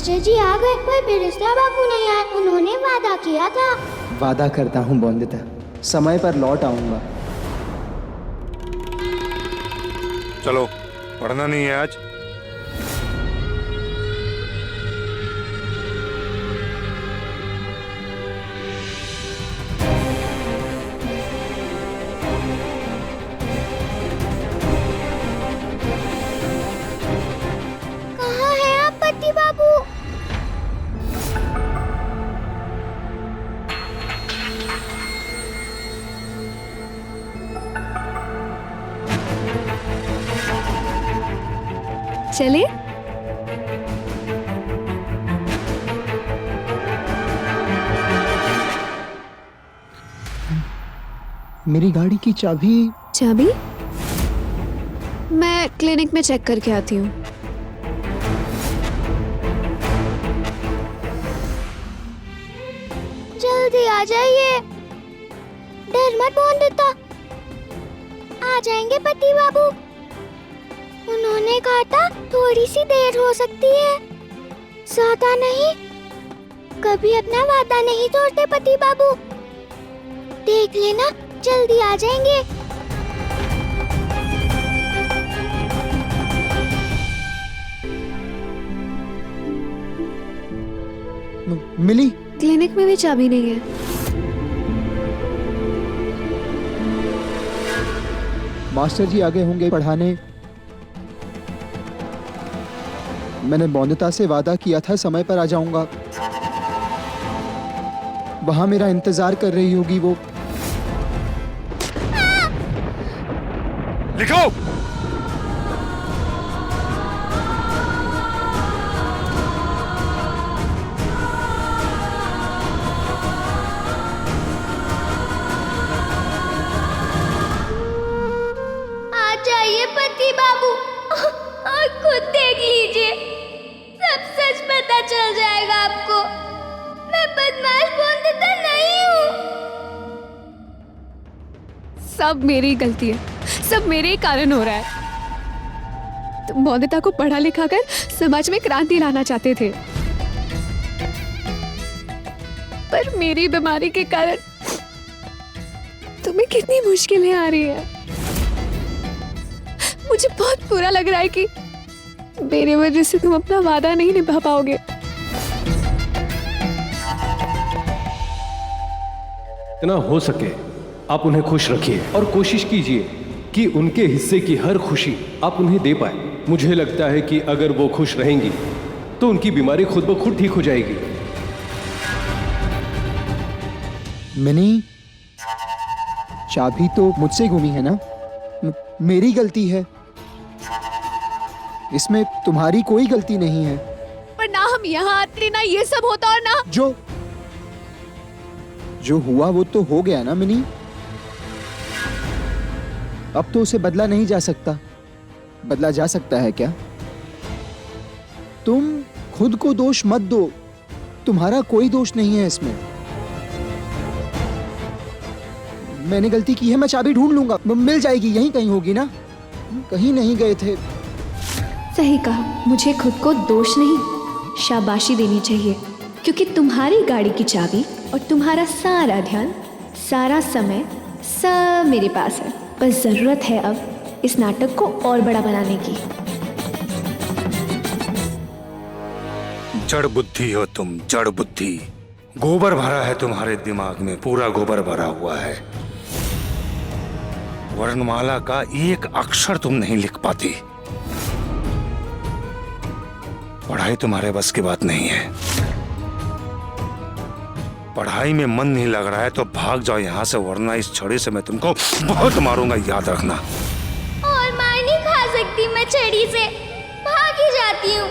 Master जी आ गए पर बिरस्ता बाबू नहीं आए। उन्होंने वादा किया था। वादा करता हूँ बोंदिता, समय पर लौट आऊंगा। चलो, पढ़ना नहीं है आज। कहाँ है आप पति बाबू? चले। मेरी गाड़ी की चाबी। चाबी? मैं क्लिनिक में चेक करके आती हूँ। जल्दी आ जाइए, डर मत बोंदिता। आ जाएंगे पति बाबू। उन्होंने कहा था थोड़ी सी देर हो सकती है, ज्यादा नहीं। कभी अपना वादा नहीं तोड़ते पति बाबू। देख लेना, जल्दी आ जाएंगे। मिली? क्लिनिक में भी चाबी नहीं है। मास्टर जी आगे होंगे पढ़ाने। मैंने बोंदिता से वादा किया था समय पर आ जाऊंगा। वहां मेरा इंतजार कर रही होगी वो। लिखो। आ जाइए पति बाबू और खुद देख लीजिए, सब सच पता चल जाएगा आपको। मैं बदमाश बोंदिता नहीं हूँ। सब मेरी गलती है, सब मेरे ही कारण हो रहा है। तुम बोंदिता को पढ़ा लिखा कर समाज में क्रांति लाना चाहते थे, पर मेरी बीमारी के कारण तुम्हें कितनी मुश्किलें आ रही है। मुझे बहुत बुरा लग रहा है कि मेरे वजह से तुम अपना वादा नहीं निभा पाओगे। इतना हो सके आप उन्हें खुश रखिए और कोशिश कीजिए कि उनके हिस्से की हर खुशी आप उन्हें दे पाए। मुझे लगता है कि अगर वो खुश रहेंगी तो उनकी बीमारी खुद ब खुद ठीक हो जाएगी। मिनी, चाबी तो मुझसे गुमी है ना? मेरी गलती है, इसमें तुम्हारी कोई गलती नहीं है। पर ना हम यहाँ आते ना ये सब होता और ना जो हुआ वो तो हो गया ना मिनी। अब तो उसे बदला नहीं जा सकता। बदला जा सकता है क्या? तुम खुद को दोष मत दो, तुम्हारा कोई दोष नहीं है इसमें। मैंने गलती की है, मैं चाबी ढूंढ लूंगा, मिल जाएगी, यहीं कहीं होगी ना। कहीं नहीं गए थे। सही कहा, मुझे खुद को दोष नहीं शाबाशी देनी चाहिए, क्योंकि तुम्हारी गाड़ी की चाबी और तुम्हारा सारा ध्यान, सारा समय सब मेरे पास है। बस जरूरत है अब इस नाटक को और बड़ा बनाने की। जड़ बुद्धि हो तुम, जड़ बुद्धि। गोबर भरा है तुम्हारे दिमाग में, पूरा गोबर भरा हुआ है। वर्णमाला का एक अक्षर तुम नहीं लिख पाती। पढ़ाई तुम्हारे बस की बात नहीं है। पढ़ाई में मन नहीं लग रहा है तो भाग जाओ यहाँ से, वरना इस छड़ी से मैं तुमको बहुत मारूंगा, याद रखना। और मार नहीं खा सकती मैं छड़ी से, भाग ही जाती हूँ।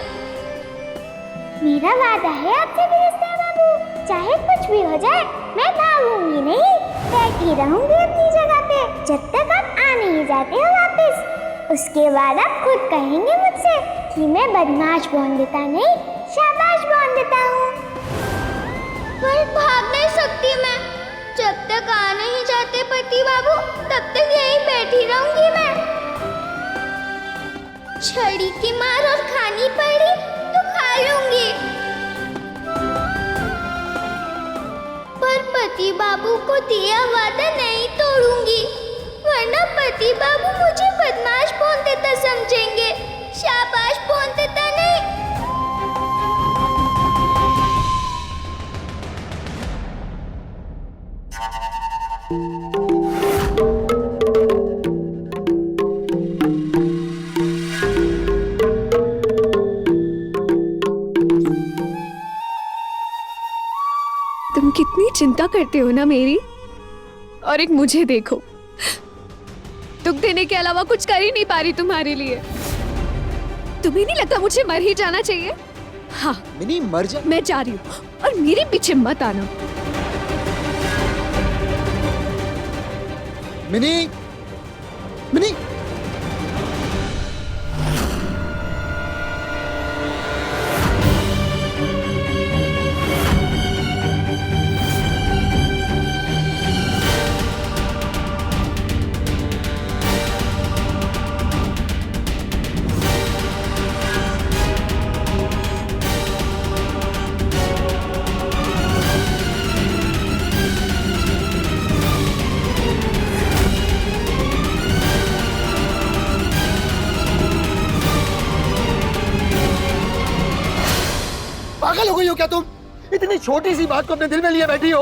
मेरा वादा है आपसे बिरस्ता बाबू, चाहे कुछ भी हो जाए मैं भागूंगी नहीं, बैठी रहूंगी अपनी जगह पे जब तक आप आ नहीं जाते हो वापस। उसके बाद आप खुद कहेंगे मुझसे कि मैं बदमाश बोंदिता नहीं, शाबाश बोंदिता हूँ। पर भाग नहीं सकती मैं, जब तक आ नहीं जाते पति बाबू तब तक यहीं बैठी रहूंगी मैं। छड़ी की मार और खानी पड़ी तो खा लूंगी। पति बाबू को दिया वादा नहीं तोड़ूंगी, वरना पति बाबू मुझे बदमाश पौंदेता समझेंगे। शाबाश पौंदेता नहीं। तुम कितनी चिंता करते हो ना मेरी, और एक मुझे देखो, दुख देने के अलावा कुछ कर ही नहीं पा रही तुम्हारे लिए। तुम्हें नहीं लगता मुझे मर ही जाना चाहिए? हाँ, मिनी मर जा। मैं जा रही हूँ और मेरे पीछे मत आना। मिनी, मिनी, पागल हो गई हो क्या तुम? इतनी छोटी सी बात को अपने दिल में लिए बैठी हो,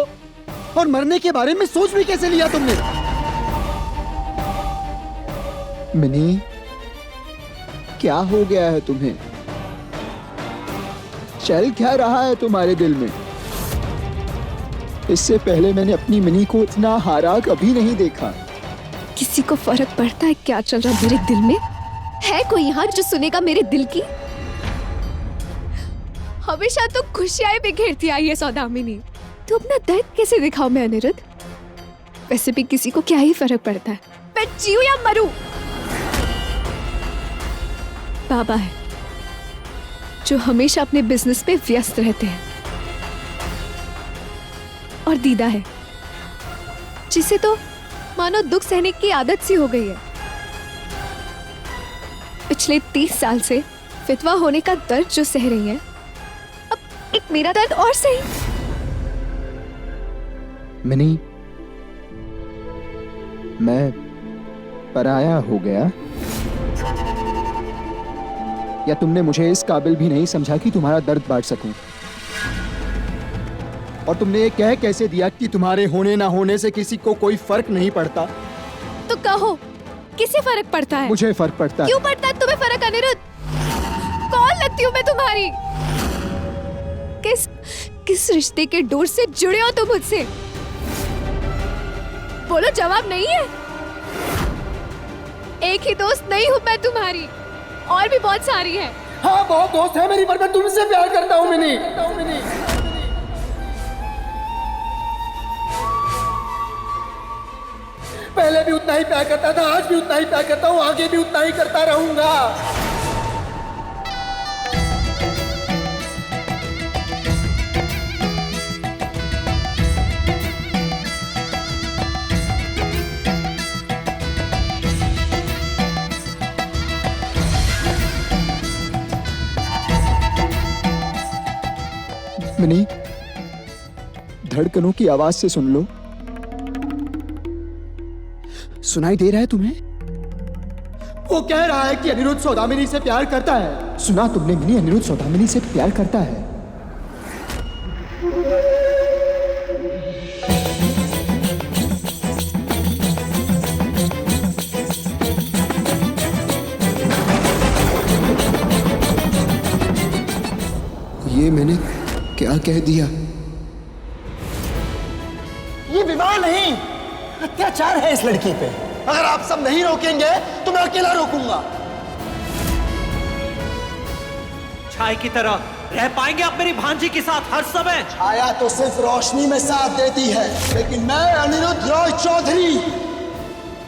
और मरने के बारे में सोच भी कैसे लिया तुमने? मिनी, क्या हो गया है तुम्हें? चल क्या रहा है तुम्हारे दिल में? इससे पहले मैंने अपनी मिनी को इतना हारा कभी नहीं देखा। किसी को फर्क पड़ता है क्या चल रहा मेरे दिल में? है कोई यहाँ जो सुनेगा मेरे दिल की? हमेशा तो खुशियां बिखेरती आई है सौदामिनी, तो अपना दर्द कैसे दिखाऊं मैं अनिरुद्ध? वैसे भी किसी को क्या ही फर्क पड़ता है, मैं जीऊं या मरूं। बाबा है जो हमेशा अपने बिजनेस पे व्यस्त रहते हैं, और दीदा है जिसे तो मानो दुख सहने की आदत सी हो गई है। पिछले 30 साल से विधवा होने का दर्द जो सह रही है, अब एक मेरा दर्द और सही। मिनी, मैं पराया हो गया, या तुमने मुझे इस काबिल भी नहीं समझा कि तुम्हारा दर्द बांट सकूं? और तुमने ये कह कैसे दिया कि तुम्हारे होने ना होने से किसी को कोई फर्क नहीं पड़ता? तो कहो, किसे फर्क पड़ता है? मुझे फर्क पड़ता है। क्यों पड़ता है तुम्हें फर्क अनिरुद्ध? कौन लगती हूँ मैं तुम्हारी? किस रिश्ते के डोर से जुड़े हो तुम मुझसे? बोलो, जवाब नहीं है? एक ही दोस्त नहीं हूँ मैं तुम्हारी, और भी बहुत सारी है। हाँ, बहुत दोस्त है मेरी, पर मैं तुमसे प्यार करता हूँ मिनी। पहले भी उतना ही प्यार करता था, आज भी उतना ही प्यार करता हूँ, आगे भी उतना ही करता रहूंगा। मिनी, धड़कनों की आवाज से सुन लो। सुनाई दे रहा है तुम्हें? वो कह रहा है कि अनिरुद्ध सौदामिनी से प्यार करता है। सुना तुमने मिनी? अनिरुद्ध सौदामिनी से प्यार करता है। ये मैंने क्या कह दिया? ये विवाह नहीं, अत्याचार है इस लड़की पे। अगर आप सब नहीं रोकेंगे तो मैं अकेला रोकूंगा। छाया की तरह रह पाएंगे आप मेरी भांजी के साथ हर समय? छाया तो सिर्फ रोशनी में साथ देती है, लेकिन मैं अनिरुद्ध रॉय चौधरी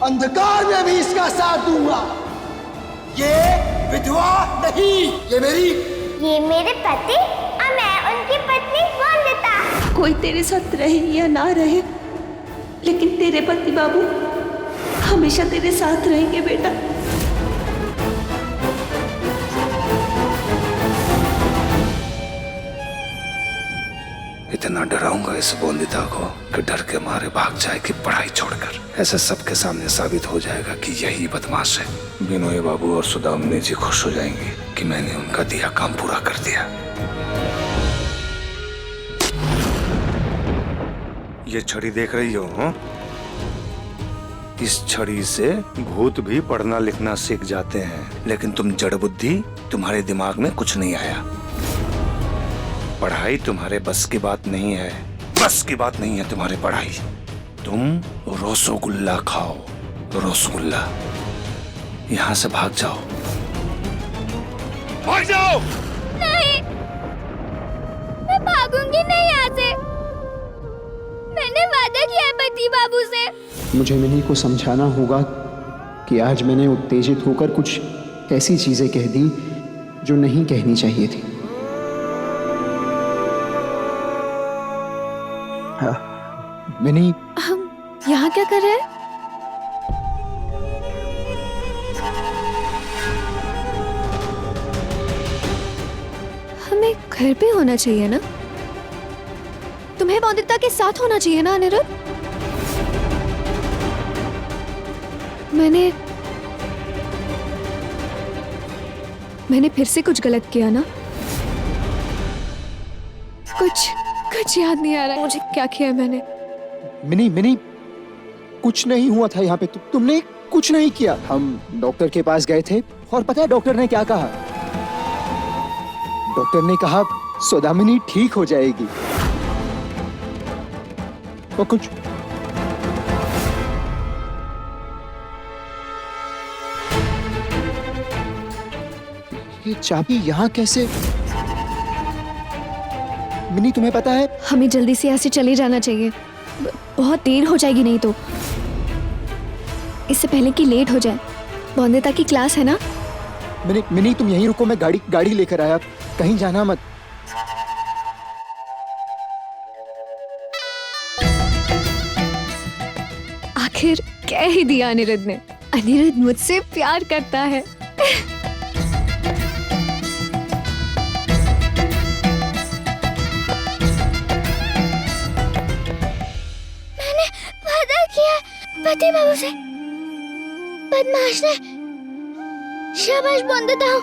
अंधकार में भी इसका साथ दूंगा। ये विधवा नहीं, ये मेरे पति और मैं उनकी पत्नी वंदिता। कोई तेरे साथ रहे या ना रहे, लेकिन तेरे पति बाबू हमेशा तेरे साथ रहेंगे बेटा। इतना डराऊंगा इस बोंदिता को कि डर के मारे भाग जाएगी पढ़ाई छोड़कर। ऐसे सबके सामने साबित हो जाएगा कि यही बदमाश है। बिनोई बाबू और सुदामनी जी खुश हो जाएंगी कि मैंने उनका दिया काम पूरा कर दिया। ये छड़ी देख रही हो हाँ? इस छड़ी से भूत भी पढ़ना लिखना सीख जाते हैं, लेकिन तुम जड़ बुद्धि, तुम्हारे दिमाग में कुछ नहीं आया। पढ़ाई तुम्हारे बस की बात नहीं है, बस की बात नहीं है तुम्हारी पढ़ाई। तुम रसगुल्ला खाओ, रसगुल्ला। यहाँ से भाग जाओ, भाग जाओ। नहीं, मैं भागूंगी नहीं यहाँ से। मैंने वादा किया है पति बाबू से। मुझे मिनी को समझाना होगा कि आज मैंने उत्तेजित होकर कुछ ऐसी चीजें कह दी जो नहीं कहनी चाहिए थी। हाँ, मिनी, हम यहाँ क्या कर रहे हैं? हमें घर पे होना चाहिए ना? तुम्हें बोंदिता के साथ होना चाहिए ना अनिरुद्ध? मैंने फिर से कुछ गलत किया ना? कुछ याद नहीं आ रहा है मुझे क्या किया मैंने। मिनी, कुछ नहीं हुआ था यहाँ पे। तुमने कुछ नहीं किया। हम डॉक्टर के पास गए थे और पता है डॉक्टर ने क्या कहा? डॉक्टर ने कहा सौदामिनी ठीक हो जाएगी। और कुछ ये चाबी यहाँ कैसे? मिनी, तुम्हें पता है हमें जल्दी से यहाँ से चले जाना चाहिए, बहुत देर हो जाएगी नहीं तो, इससे पहले कि लेट हो जाए। बोंदिता की क्लास है ना? मिनी तुम यहीं रुको, मैं गाड़ी लेकर आया, कहीं जाना मत। आखिर कह ही दिया अनिरुद्ध ने। अनिरुद्ध मुझसे प्यार करता है। मैंने वादा किया पति बाबू से। बदमाश ने। शाबाश बोंदिता हूँ।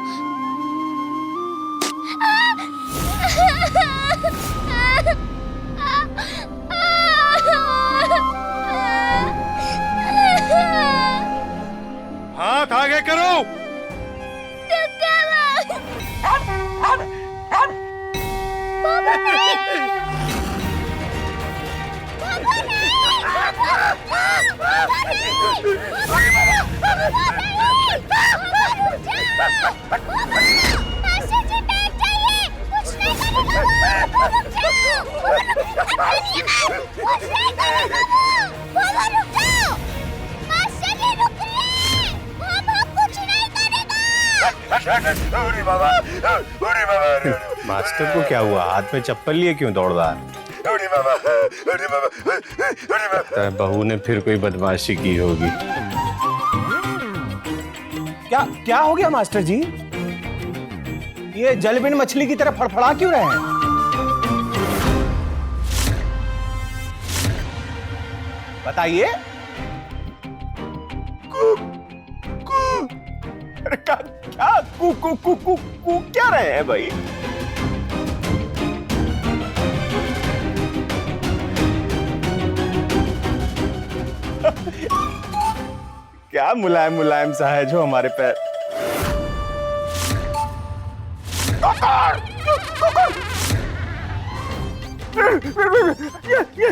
हाथ आगे करो। मास्टर को क्या हुआ? हाथ में चप्पल लिए क्यों दौड़ रहा है? लगता है बहू ने फिर कोई बदमाशी की होगी। क्या हो गया मास्टर जी? ये जलबिन मछली की तरह फड़फड़ा क्यों रहे हैं? बताइए। क्या कू क्या रहे हैं भाई? क्या मुलायम मुलायम सा है जो हमारे पैर।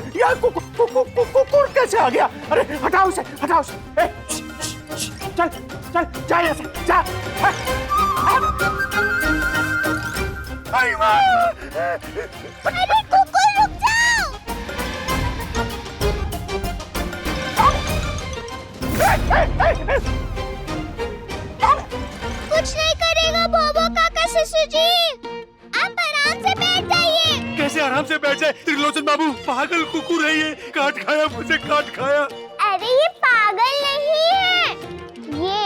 ये कुकुर कैसे आ गया? अरे हटाओ उसे, हटाओ उसे। चल जा यहाँ से, जा। अरे कुकुर रुक जाओ। कुछ नहीं करेगा बोबो काका ससुर जी। आप आराम से बैठ जाइए। कैसे आराम से बैठ जाए? त्रिलोचन बाबू पागल कुकुर है ये, काट खाया मुझे, काट खाया। अरे ये पागल नहीं है, ये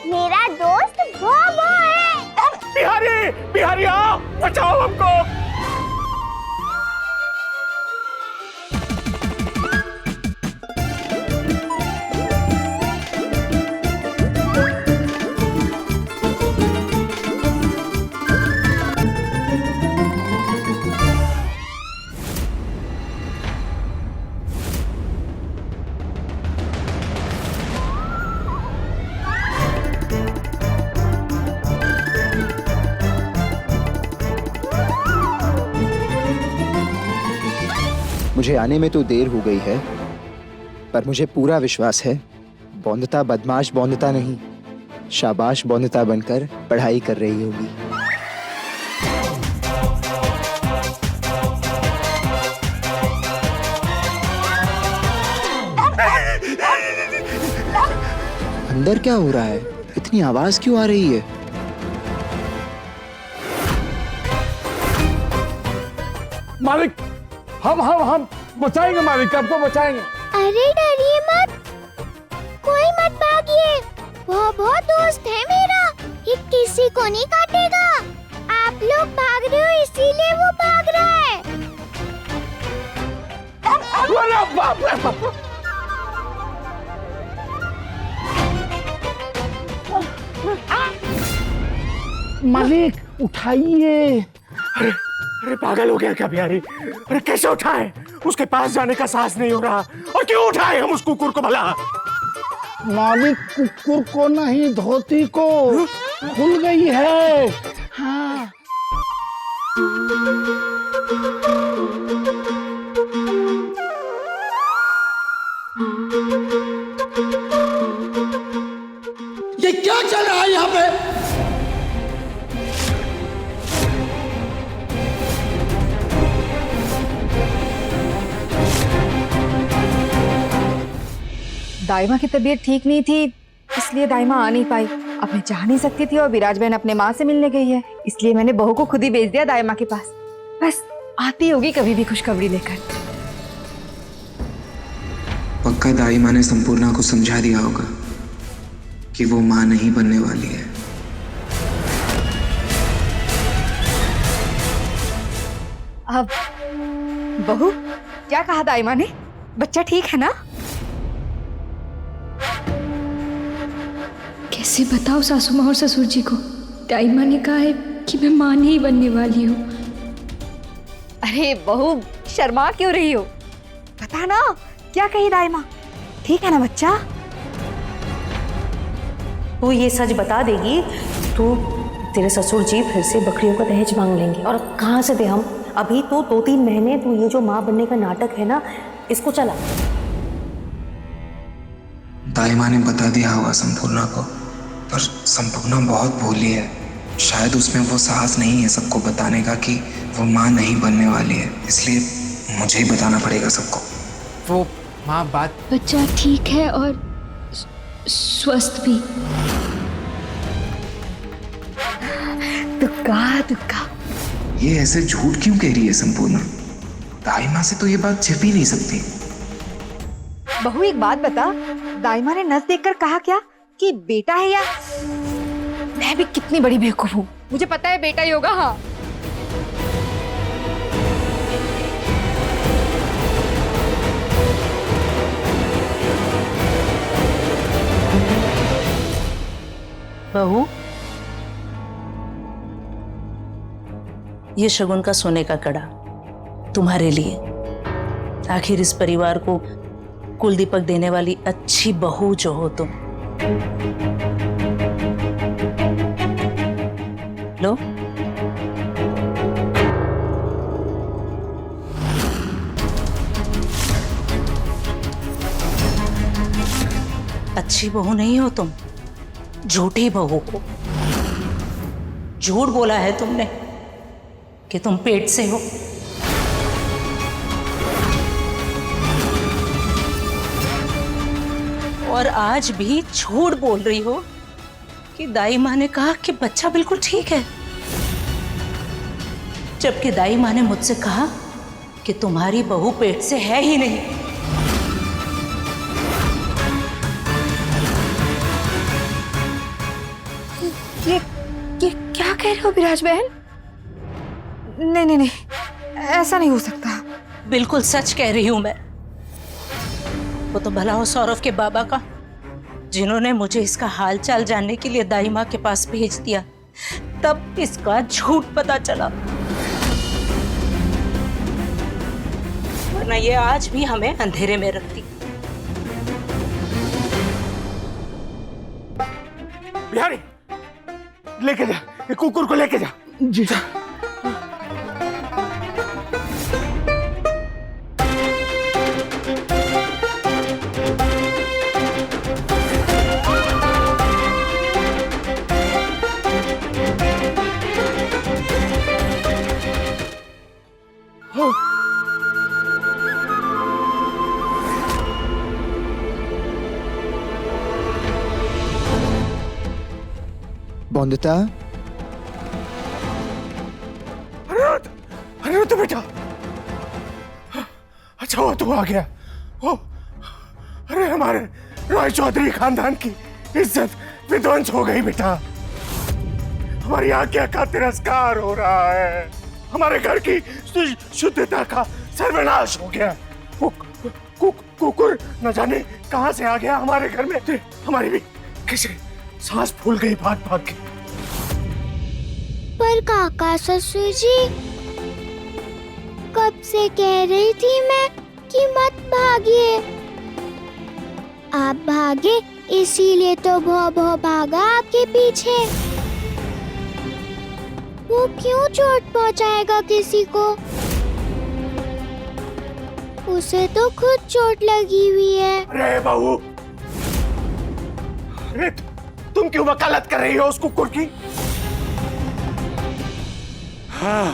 मेरा दोस्त बोबो है। बिहारी आओ, बचाओ हमको। मुझे आने में तो देर हो गई है, पर मुझे पूरा विश्वास है बौंदता बदमाश बौंदता नहीं, शाबाश बौंदता बनकर पढ़ाई कर रही होगी। अंदर क्या हो रहा है? इतनी आवाज क्यों आ रही है? मालिक, हम बचाएंगे मालिक, आपको बचाएंगे। अरे डरिए मत, कोई मत भागिए, वो बहुत दोस्त है मेरा, ये किसी को नहीं काटेगा। आप लोग भाग रहे हो इसीलिए वो भाग रहा है। अरे बाप रे बाप। मालिक उठाइए। अरे पागल हो गया क्या बिहारी? अरे कैसे उठाए? उसके पास जाने का साहस नहीं हो रहा। और क्यों उठाए हम उस कुकुर को भला? मालिक कुकुर को नहीं, धोती को खुल गई है। हाँ। ये क्या चल रहा है यहाँ पे? दाइमा की तबीयत ठीक नहीं थी, इसलिए दाइमा आ नहीं पाई। अब मैं जा नहीं सकती थी और विराज बहन अपने माँ से मिलने गई है, इसलिए मैंने बहू को खुद ही भेज दिया दाइमा के पास। बस आती होगी कभी भी खुशखबरी लेकर। पक्का दाइमा ने संपूर्णा को समझा दिया होगा कि वो माँ नहीं बनने वाली है। अब बहू क्या कहा दाइमा ने? बच्चा ठीक है ना? कैसे बताओ सासू माँ और ससुर जी को? दाइमा ने कहा है कि मैं माँ नहीं बनने वाली हूँ। अरे बहू शर्मा क्यों रही हो? बता ना क्या कही दाइमा? ठीक है ना बच्चा? वो ये सच बता देगी तो तेरे ससुर जी फिर से बकरियों का दहेज मांग लेंगे। और कहाँ से दे हम? अभी तो 2-3 महीने तो ये जो माँ बनने का नाटक है ना, इसको चला। दाइमा ने बता दिया होगा संपूर्णा को, पर संपूर्णा बहुत भोली है। शायद उसमें वो साहस नहीं है सबको बताने का कि वो माँ नहीं बनने वाली है, इसलिए मुझे ही बताना पड़ेगा सबको। वो माँ बात। बच्चा ठीक है और स्वस्थ भी। तुक्का ये ऐसे झूठ क्यों कह रही है संपूर्णा? दाइमा से तो ये बात छिप ही नहीं सकती। बहू एक बात बता, दाइमा ने नस देखकर कहा क्या कि बेटा है? या मैं भी कितनी बड़ी बेवकूफ हूँ, मुझे पता है बेटा ही होगा। हाँ बहू, ये शगुन का सोने का कड़ा तुम्हारे लिए। आखिर इस परिवार को कुल दीपक देने वाली अच्छी बहू जो हो तुम। लो। अच्छी बहू नहीं हो तुम, झूठी बहू हो। झूठ बोला है तुमने कि तुम पेट से हो। और आज भी झूठ बोल रही हो कि दाई माँ ने कहा कि बच्चा बिल्कुल ठीक है, जबकि दाई माँ ने मुझसे कहा कि तुम्हारी बहू पेट से है ही नहीं। ये क्या कह रहे हो विराज बहन? नहीं, ऐसा नहीं हो सकता। बिल्कुल सच कह रही हूं मैं। वो तो भला हो सौरभ के बाबा का, जिन्होंने मुझे इसका हालचाल जानने के लिए दाई माँ के पास भेज दिया, तब इसका झूठ पता चला। वरना ये आज भी हमें अंधेरे में रखती। बिहारी, लेके जा, ये कुकुर को लेके जा। जी। बंदता, अनिरुद्ध बेटा, अच्छा वो तू आ गया। ओ, अरे हमारे रॉय चौधरी खानदान की इज्जत विध्वंस हो गई बेटा। हमारी आज्ञा का तिरस्कार हो रहा है, हमारे घर की शुद्धता का सर्वनाश हो गया। कुकुर न जाने कहां से आ गया हमारे घर में, हमारी भी किसी सांस फूल गई भाग भाग के। पर काका ससुर जी, कब से कह रही थी मैं कि मत भागिए। आप भागे इसीलिए तो भौ भौ भागा आपके पीछे। वो क्यों चोट पहुंचाएगा किसी को? उसे तो खुद चोट लगी हुई है। अरे बहू, अरे तुम क्यों वकालत कर रही हो उस कुकुर की? हाँ,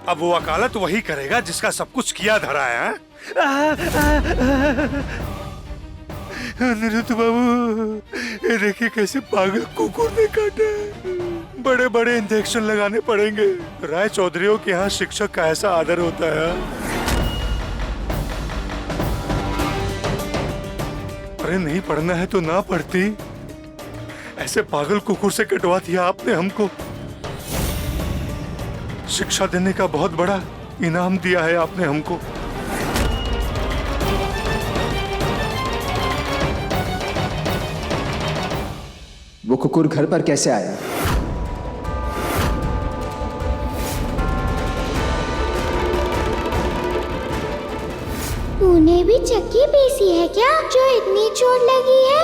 अब वो वकालत वही करेगा जिसका सब कुछ किया धरा है। अनिरुद्ध बाबू, ये देखिए कैसे पागल कुकुर ने काटा है। बड़े बड़े इंजेक्शन लगाने पड़ेंगे। राय चौधरियों के यहाँ शिक्षक का ऐसा आदर होता है। अरे नहीं पढ़ना है तो ना पढ़ती, ऐसे पागल कुकुर से कटवा दिया आपने हमको। शिक्षा देने का बहुत बड़ा इनाम दिया है आपने हमको। वो कुकुर घर पर कैसे आया? तूने भी चक्की पीसी है क्या जो इतनी चोट लगी है?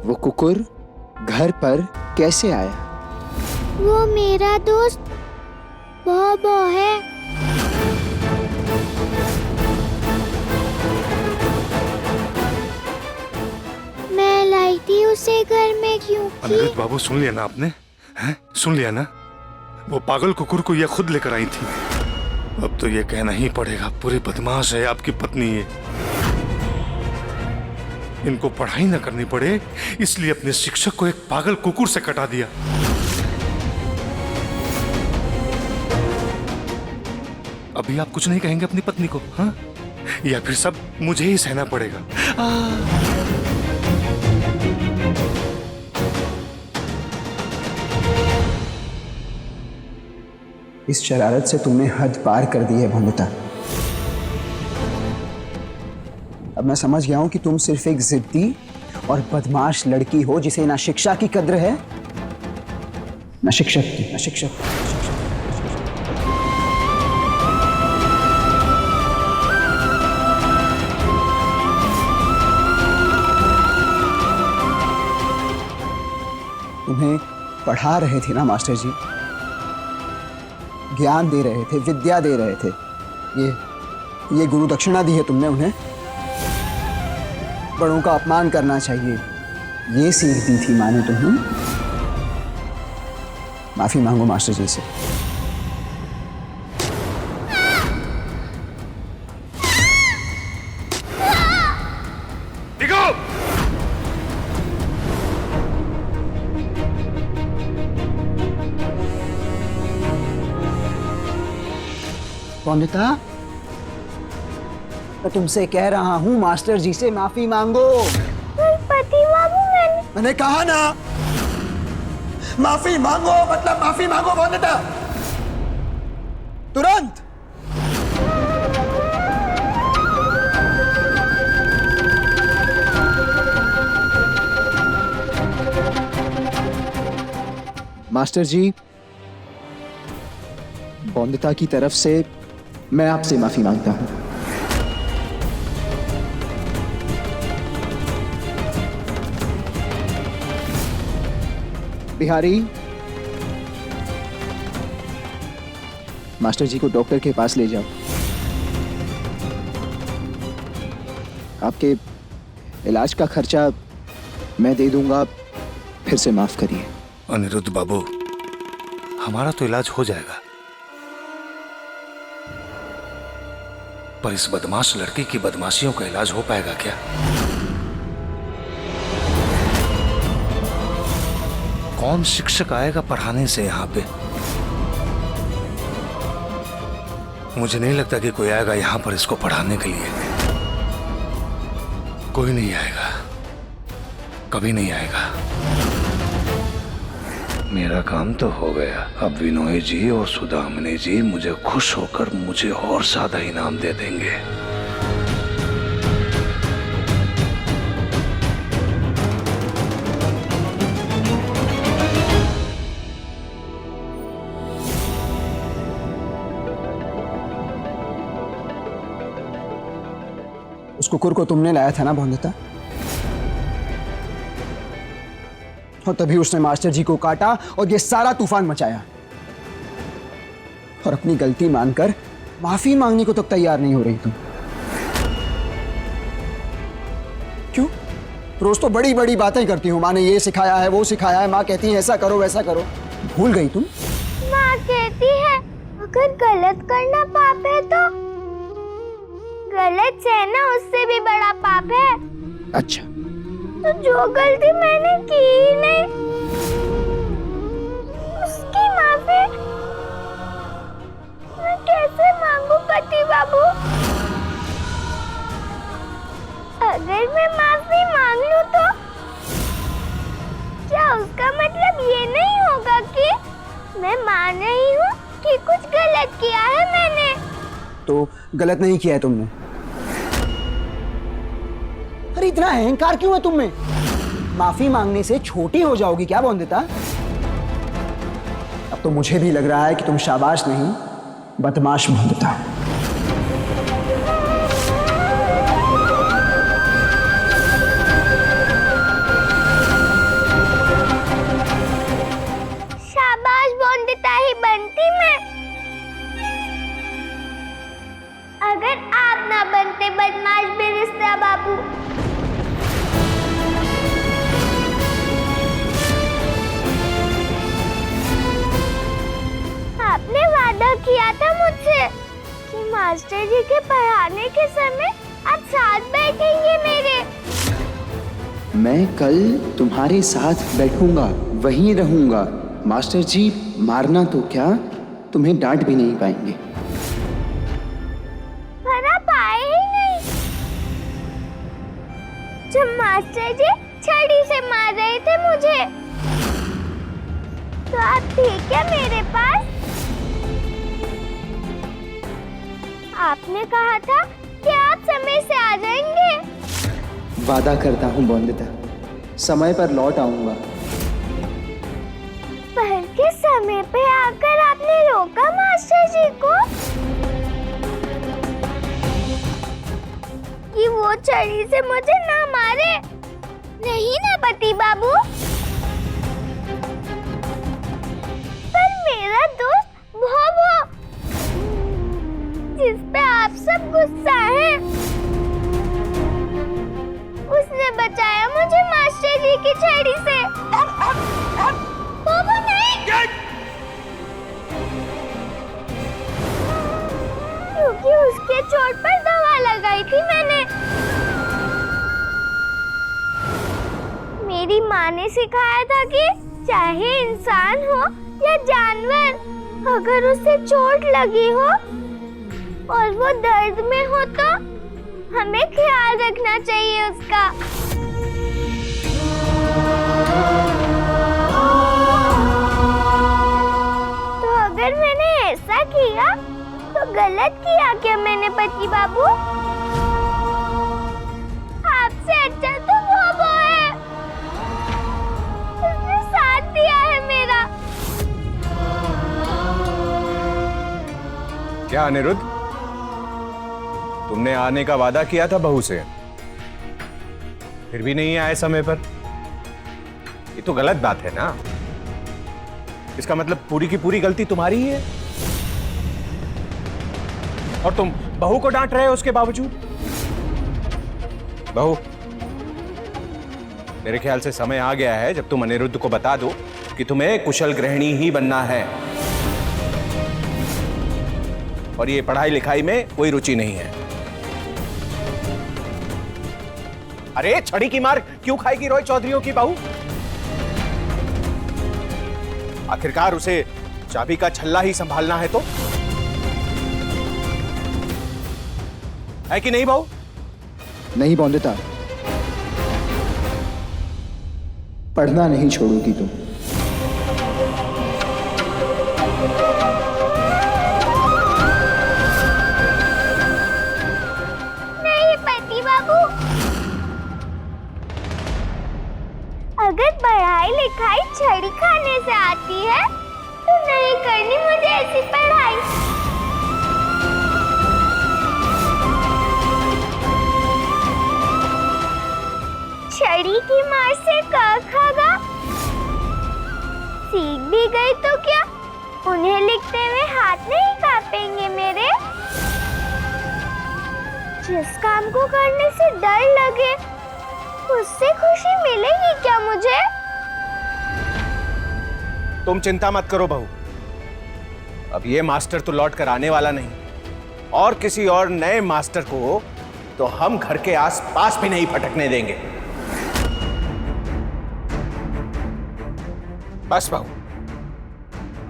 वो कुकुर घर पर कैसे आया? वो मेरा दोस्त बॉबो है। मैं लाई थी उसे घर में क्योंकि। अनिरुद्ध बाबू, सुन लिया ना आपने? हैं? सुन लिया ना? वो पागल कुकुर को ये खुद लेकर आई थी। अब तो ये कहना ही पड़ेगा, पूरी बदमाश है आपकी पत्नी ये। इनको पढ़ाई न करनी पड़े इसलिए अपने शिक्षक को एक पागल कुकुर से कटा दिया। अभी आप कुछ नहीं कहेंगे अपनी पत्नी को? हाँ, या फिर सब मुझे ही सहना पड़ेगा? इस शरारत से तुमने हद पार कर दी है बंदता। अब मैं समझ गया हूं कि तुम सिर्फ एक जिद्दी और बदमाश लड़की हो जिसे ना शिक्षा की कद्र है ना शिक्षक की, ना शिक्षक। तुम्हें पढ़ा रहे थे ना मास्टर जी, ज्ञान दे रहे थे, विद्या दे रहे थे। ये गुरु दक्षिणा दी है तुमने उन्हें। बड़ों का अपमान करना चाहिए, ये सीख दी थी माँ ने तुम्हें। माफी मांगो मास्टर जी से। बंदता, मैं तुमसे कह रहा हूं मास्टर जी से माफी मांगो। पति बाबू, मैंने कहा ना माफी मांगो, मतलब माफी मांगो बंदता, तुरंत। मास्टर जी, बंदता की तरफ से मैं आपसे माफी मांगता हूं। बिहारी, मास्टर जी को डॉक्टर के पास ले जाओ। आपके इलाज का खर्चा मैं दे दूंगा, फिर से माफ करिए। अनिरुद्ध बाबू, हमारा तो इलाज हो जाएगा, पर इस बदमाश लड़की की बदमाशियों का इलाज हो पाएगा क्या? कौन शिक्षक आएगा पढ़ाने से यहाँ पे? मुझे नहीं लगता कि कोई आएगा यहाँ पर इसको पढ़ाने के लिए। कोई नहीं आएगा, कभी नहीं आएगा। मेरा काम तो हो गया। अब विनोय जी और सुदामनी जी मुझे खुश होकर मुझे और ज्यादा इनाम दे देंगे। उस कुकुर को तुमने लाया था ना बोंदिता? और तभी उसने मास्टर जी को काटा और ये सारा तूफान मचाया। और अपनी गलती मानकर माफी मांगने को तक तैयार नहीं हो रही तुम। क्यों? रोज तो बड़ी बड़ी बातें करती हूँ, माँ ने ये सिखाया है, वो सिखाया है, माँ कहती है ऐसा करो वैसा करो। भूल गई तुम? माँ कहती है अगर गलत करना पाप है तो गलत सहना उससे भी बड़ा पाप है। अच्छा, तो जो गलती मैंने की ही नहीं उसकी माफी मैं कैसे मांगू पति बाबू? अगर मैं माफी मांग लूं तो क्या उसका मतलब ये नहीं होगा कि मैं मान रही हूँ कि कुछ गलत किया है मैंने? तो गलत नहीं किया है तुमने। अरे इतना अहंकार क्यों है तुम में? माफी मांगने से छोटी हो जाओगी क्या बोंदिता? अब तो मुझे भी लग रहा है कि तुम शाबाश नहीं बदमाश बोंदिता। शाबाश बोंदिता ही बनती मैं अगर आप ना बनते बदमाश बिरिस्ता बाबू। आपने वादा किया था मुझसे कि मास्टर जी के पढ़ाने के समय आप साथ बैठेंगे मेरे। मैं कल तुम्हारे साथ बैठूंगा, वहीं रहूंगा। मास्टर जी मारना तो क्या, तुम्हें डांट भी नहीं पाएंगे। पर आप आए ही नहीं जब मास्टर जी छड़ी से मार रहे थे मुझे। तो आप ठीक है मेरे पास? आपने कहा था कि आप समय से आ जाएंगे। वादा करता हूँ बोंदिता, समय पर लौट आऊंगा। पर किस समय पे आकर आपने रोका मास्टर जी को कि वो छड़ी से मुझे ना मारे? नहीं ना पति बाबू? पर मेरा दोस्त भोभो जिस पे आप सब गुस्सा हैं, उसने बचाया मुझे मास्टर जी की छड़ी से। भोभो नहीं, क्योंकि उसके चोट पर दवा लगाई थी मैंने। मेरी माँ ने सिखाया था कि चाहे इंसान हो या जानवर, अगर उसे चोट लगी हो और वो दर्द में हो तो हमें ख्याल रखना चाहिए उसका। तो अगर मैंने ऐसा किया तो गलत किया क्या मैंने पति बाबू? आपसे अच्छा तो वो है, उसने साथ दिया है मेरा। क्या अनिरुद्ध, तुमने आने का वादा किया था बहू से, फिर भी नहीं आए समय पर? ये तो गलत बात है ना। इसका मतलब पूरी की पूरी गलती तुम्हारी ही है और तुम बहू को डांट रहे हो उसके बावजूद। बहू, मेरे ख्याल से समय आ गया है जब तुम अनिरुद्ध को बता दो कि तुम्हें कुशल गृहिणी ही बनना है और ये पढ़ाई लिखाई में कोई रुचि नहीं है। अरे छड़ी की मार क्यों खाएगी रॉय चौधरियों की बहू? आखिरकार उसे चाबी का छल्ला ही संभालना है तो है कि नहीं बहू? नहीं बोंदिता, पढ़ना नहीं छोड़ोगी तुम। नहीं पति बाबू, अगर पढ़ाई लिखाई छड़ी खाने से आती है तो नहीं करनी मुझे ऐसी पढ़ाई। छड़ी की मार से क खागा, सीख भी गई तो क्या उन्हें लिखते हुए हाथ नहीं कांपेंगे मेरे? जिस काम को करने से डर लगे उससे खुशी मिलेगी क्या मुझे? तुम चिंता मत करो बहू, अब ये मास्टर तो लौट कर आने वाला नहीं, और किसी और नए मास्टर को तो हम घर के आसपास भी नहीं फटकने देंगे। बस बहू,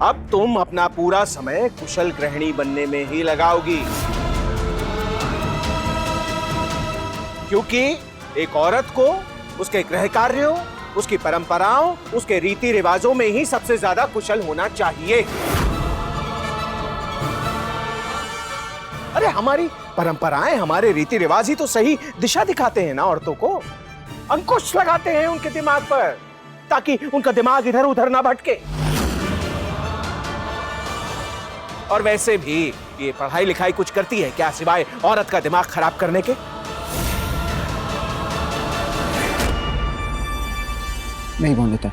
अब तुम अपना पूरा समय कुशल गृहिणी बनने में ही लगाओगी, क्योंकि एक औरत को उसके गृह कार्यों, उसकी परंपराओं, उसके रीति रिवाजों में ही सबसे ज्यादा कुशल होना चाहिए। अरे हमारी परंपराएं, हमारे रीति रिवाज ही तो सही दिशा दिखाते हैं ना औरतों को, अंकुश लगाते हैं उनके दिमाग पर ताकि उनका दिमाग इधर उधर ना भटके। और वैसे भी ये पढ़ाई लिखाई कुछ करती है क्या सिवाय औरत का दिमाग खराब करने के? नहीं बोंदिता,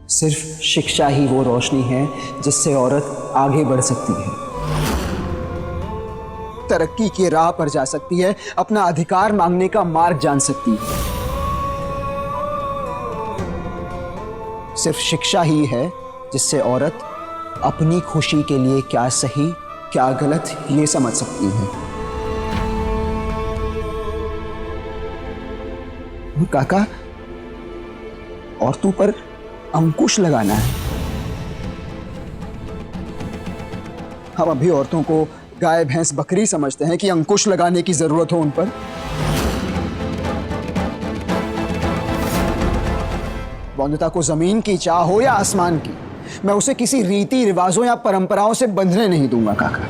सिर्फ शिक्षा ही वो रोशनी है जिससे औरत आगे बढ़ सकती है, तरक्की की राह पर जा सकती है, अपना अधिकार मांगने का मार्ग जान सकती है। सिर्फ शिक्षा ही है जिससे औरत अपनी खुशी के लिए क्या सही क्या गलत ये समझ सकती है। काका, औरतों पर अंकुश लगाना है। हम अभी औरतों को गाय भैंस बकरी समझते हैं कि अंकुश लगाने की जरूरत हो उन पर। बोंदिता को जमीन की चाह हो या आसमान की, मैं उसे किसी रीति रिवाजों या परंपराओं से बंधने नहीं दूंगा काका।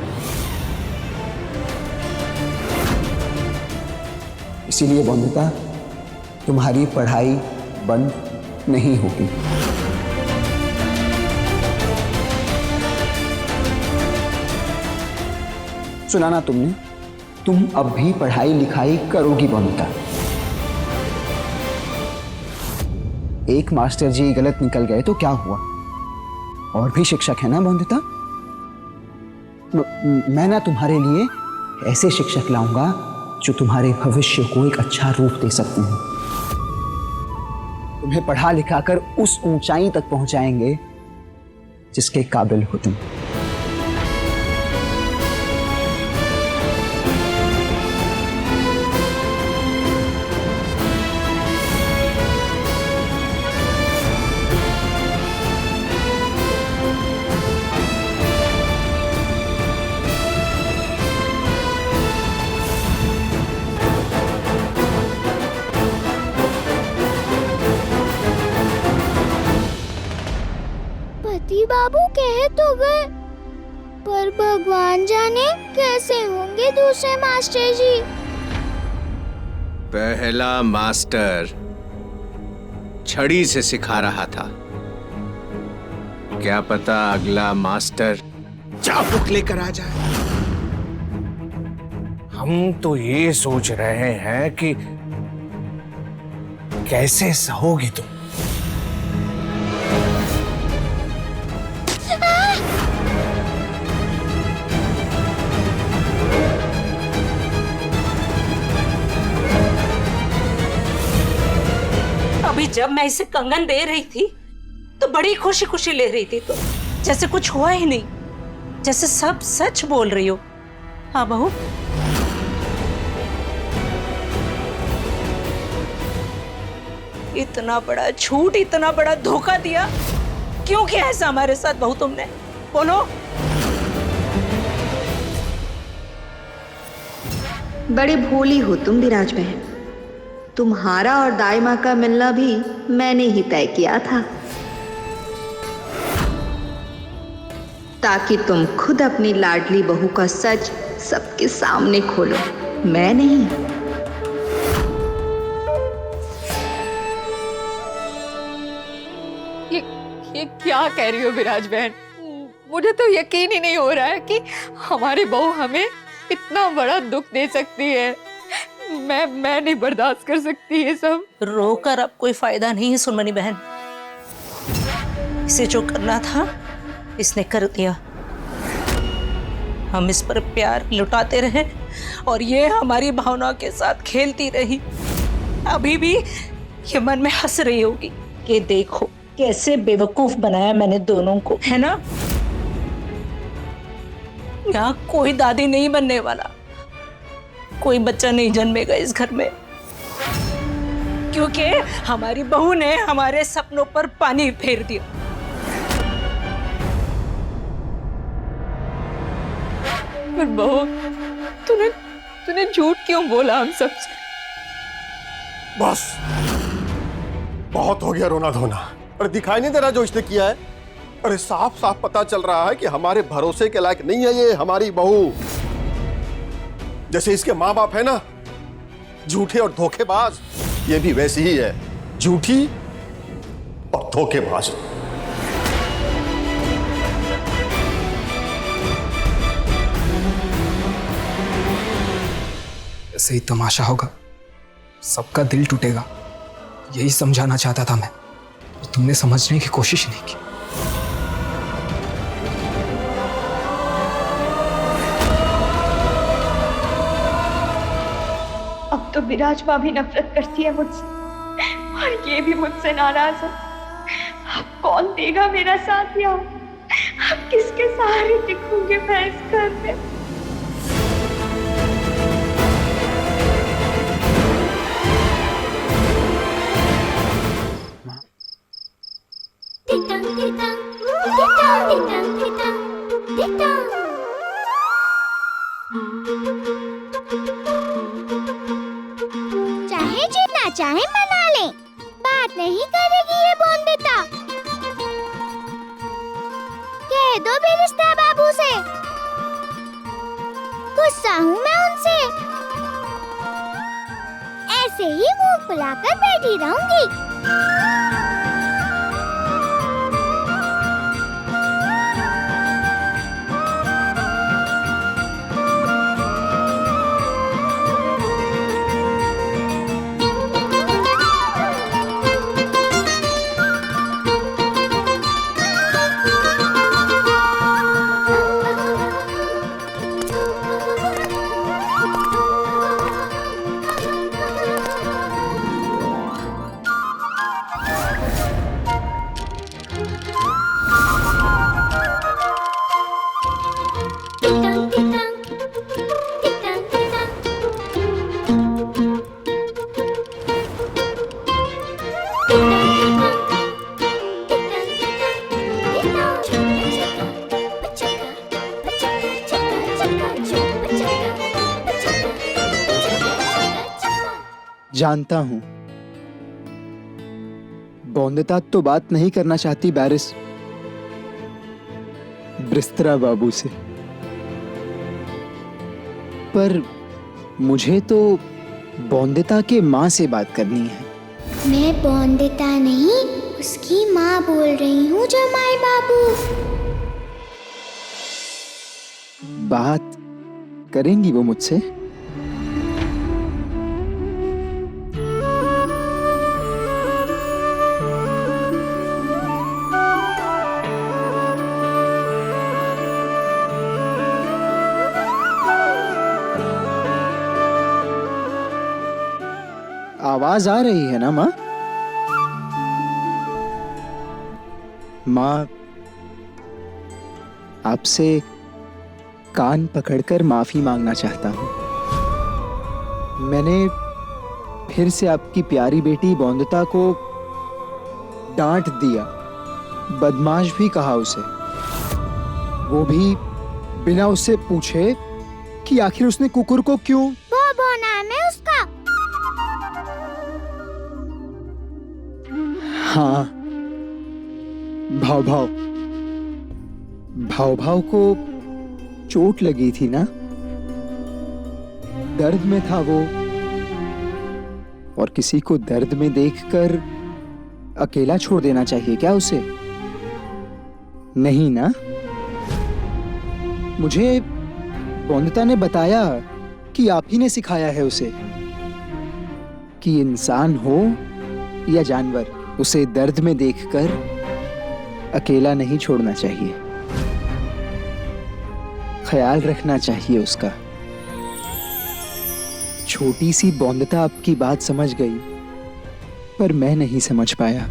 इसीलिए बोंदिता, तुम्हारी पढ़ाई बंद नहीं होगी। सुना ना तुमने, तुम अब भी पढ़ाई लिखाई करोगी बोंदिता। एक मास्टर जी गलत निकल गए तो क्या हुआ, और भी शिक्षक है ना बोंदिता। मैं ना तुम्हारे लिए ऐसे शिक्षक लाऊंगा जो तुम्हारे भविष्य को एक अच्छा रूप दे सकते हैं, तुम्हें पढ़ा लिखा कर उस ऊंचाई तक पहुंचाएंगे जिसके काबिल हो तुम। बाबू कह तो गए, पर भगवान जाने कैसे होंगे दूसरे मास्टर जी। पहला मास्टर छड़ी से सिखा रहा था, क्या पता अगला मास्टर चाबुक लेकर आ जाए। हम तो ये सोच रहे हैं कि कैसे सहोगी तुम। अभी जब मैं इसे कंगन दे रही थी तो बड़ी खुशी खुशी ले रही थी, तो जैसे कुछ हुआ ही नहीं, जैसे सब सच बोल रही हो। हाँ बहू, इतना बड़ा झूठ, इतना बड़ा धोखा दिया, क्यों किया ऐसा हमारे साथ बहू तुमने? बोलो। बड़ी भोली हो तुम विराज बहन। तुम्हारा और दाई माँ का मिलना भी मैंने ही तय किया था, ताकि तुम खुद अपनी लाडली बहू का सच सबके सामने खोलो, मैं नहीं। ये क्या कह रही हो विराज बहन? मुझे तो यकीन ही नहीं हो रहा है कि हमारी बहू हमें इतना बड़ा दुख दे सकती है। मैं नहीं बर्दाश्त कर सकती ये सब। रोकर अब कोई फायदा नहीं है सुनमनी बहन। इसे जो करना था इसने कर दिया। हम इस पर प्यार लुटाते रहे और ये हमारी भावनाओं के साथ खेलती रही। अभी भी ये मन में हंस रही होगी कि देखो कैसे बेवकूफ बनाया मैंने दोनों को, है ना? यहाँ कोई दादी नहीं बनने वाला, कोई बच्चा नहीं जन्मेगा इस घर में, क्योंकि हमारी बहू ने हमारे सपनों पर पानी फेर दिया। पर बहू, तूने झूठ क्यों बोला हम सबसे? बस बहुत हो गया रोना धोना। अरे दिखाई नहीं दे रहा जो इसने किया है? अरे साफ साफ पता चल रहा है कि हमारे भरोसे के लायक नहीं है ये हमारी बहू। जैसे इसके माँ बाप है ना, झूठे और धोखेबाज, ये भी वैसी ही है, झूठी और धोखेबाज। ऐसे ही तमाशा होगा, सबका दिल टूटेगा, यही समझाना चाहता था मैं, तो तुमने समझने की कोशिश नहीं की। अब तो विराज माँ भी नफरत करती है मुझसे और ये भी मुझसे नाराज है। अब कौन देगा मेरा साथ यहाँ? अब किसके सहारे टिकूंगी मैं इस घर में? चाहे जितना चाहे मना ले, बात नहीं करेगी ये बोंदिता। कह दो बिरिस्ता बाबू से, गुस्सा हूँ मैं उनसे। ऐसे ही मुंह फुलाकर बैठी रहूंगी। जानता हूं बोंदिता तो बात नहीं करना चाहती बैरिस ब्रिस्त्रा बाबू से, पर मुझे तो बोंदिता के माँ से बात करनी है। मैं बोंदिता नहीं, उसकी माँ बोल रही हूँ, जमाई बाबू। बात करेंगी वो मुझसे? आवाज आ रही है ना माँ? माँ, आपसे कान पकड़कर माफी मांगना चाहता हूँ। मैंने फिर से आपकी प्यारी बेटी बौंदता को डांट दिया, बदमाश भी कहा उसे, वो भी बिना उससे पूछे कि आखिर उसने कुकुर को क्यों। वो नाम है उसका। हाँ, भाव भाव भाव भाव को चोट लगी थी ना, दर्द में था वो, और किसी को दर्द में देखकर अकेला छोड़ देना चाहिए क्या उसे? नहीं ना। मुझे बौंदता ने बताया कि आप ही ने सिखाया है उसे कि इंसान हो या जानवर, उसे दर्द में देखकर अकेला नहीं छोड़ना चाहिए, ख्याल रखना चाहिए उसका। छोटी सी बौंदता आपकी बात समझ गई, पर मैं नहीं समझ पाया।